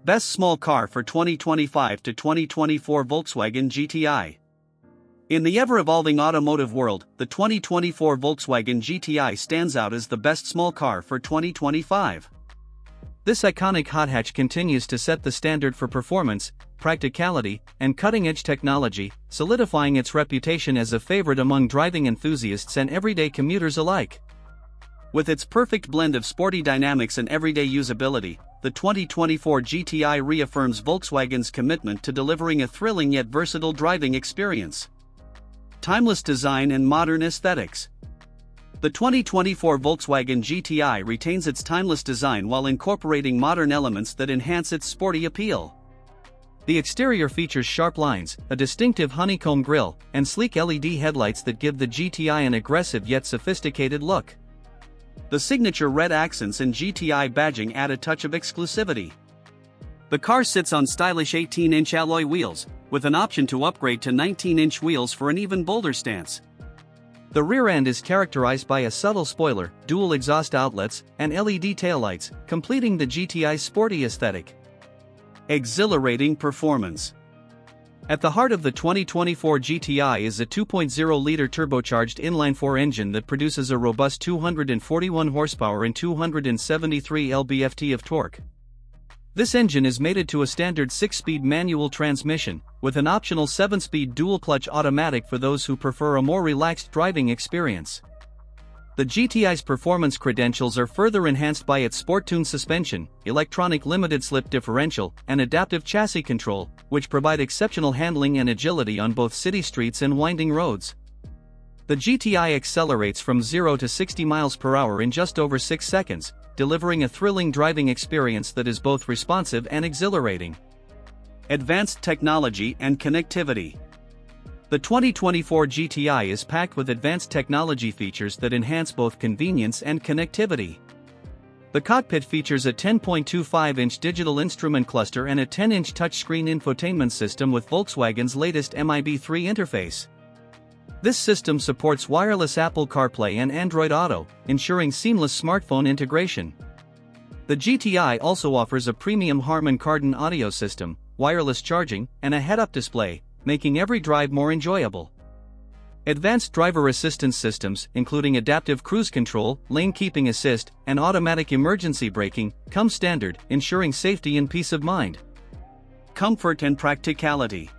Best small car for 2025 to 2024 Volkswagen GTI. In the ever-evolving automotive world, the 2024 Volkswagen GTI stands out as the best small car for 2025. This iconic hot hatch continues to set the standard for performance, practicality, and cutting-edge technology, solidifying its reputation as a favorite among driving enthusiasts and everyday commuters alike. With its perfect blend of sporty dynamics and everyday usability, the 2024 GTI reaffirms Volkswagen's commitment to delivering a thrilling yet versatile driving experience. Timeless design and modern aesthetics. The 2024 Volkswagen GTI retains its timeless design while incorporating modern elements that enhance its sporty appeal. The exterior features sharp lines, a distinctive honeycomb grille, and sleek LED headlights that give the GTI an aggressive yet sophisticated look. The signature red accents and GTI badging add a touch of exclusivity. The car sits on stylish 18-inch alloy wheels, with an option to upgrade to 19-inch wheels for an even bolder stance. The rear end is characterized by a subtle spoiler, dual exhaust outlets, and LED taillights, completing the GTI's sporty aesthetic. Exhilarating performance. At the heart of the 2024 GTI is a 2.0-liter turbocharged inline-4 engine that produces a robust 241 horsepower and 273 lb-ft of torque. This engine is mated to a standard 6-speed manual transmission, with an optional 7-speed dual-clutch automatic for those who prefer a more relaxed driving experience. The GTI's performance credentials are further enhanced by its sport-tuned suspension, electronic limited-slip differential, and adaptive chassis control, which provide exceptional handling and agility on both city streets and winding roads. The GTI accelerates from 0 to 60 miles per hour in just over 6 seconds, delivering a thrilling driving experience that is both responsive and exhilarating. Advanced technology and connectivity. The 2024 GTI is packed with advanced technology features that enhance both convenience and connectivity. The cockpit features a 10.25-inch digital instrument cluster and a 10-inch touchscreen infotainment system with Volkswagen's latest MIB3 interface. This system supports wireless Apple CarPlay and Android Auto, ensuring seamless smartphone integration. The GTI also offers a premium Harman Kardon audio system, wireless charging, and a head-up display, making every drive more enjoyable. Advanced driver assistance systems, including adaptive cruise control, lane keeping assist, and automatic emergency braking, come standard, ensuring safety and peace of mind. Comfort and practicality.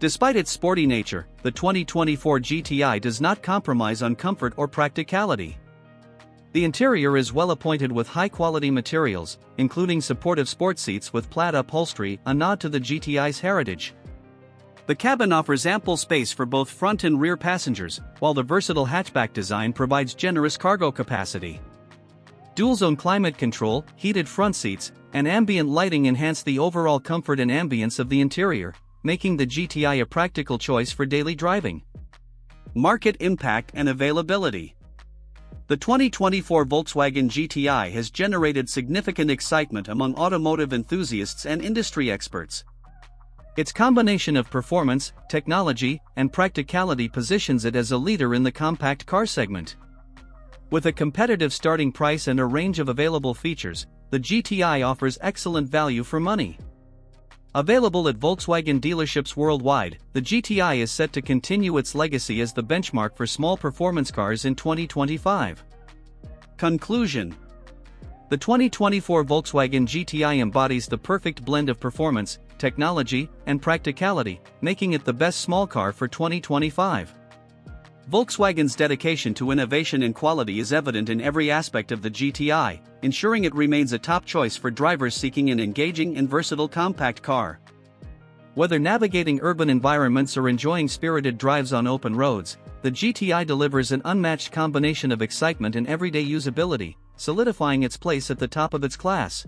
Despite its sporty nature, the 2024 GTI does not compromise on comfort or practicality. The interior is well appointed with high-quality materials, including supportive sport seats with plaid upholstery, a nod to the GTI's heritage. The cabin offers ample space for both front and rear passengers, while the versatile hatchback design provides generous cargo capacity. Dual-zone climate control, heated front seats, and ambient lighting enhance the overall comfort and ambience of the interior, making the GTI a practical choice for daily driving. Market impact and availability. The 2024 Volkswagen GTI has generated significant excitement among automotive enthusiasts and industry experts. Its combination of performance, technology, and practicality positions it as a leader in the compact car segment. With a competitive starting price and a range of available features, the GTI offers excellent value for money. Available at Volkswagen dealerships worldwide, the GTI is set to continue its legacy as the benchmark for small performance cars in 2025. Conclusion. The 2024 Volkswagen GTI embodies the perfect blend of performance, technology, and practicality, making it the best small car for 2025. Volkswagen's dedication to innovation and quality is evident in every aspect of the GTI, ensuring it remains a top choice for drivers seeking an engaging and versatile compact car. Whether navigating urban environments or enjoying spirited drives on open roads, the GTI delivers an unmatched combination of excitement and everyday usability, solidifying its place at the top of its class.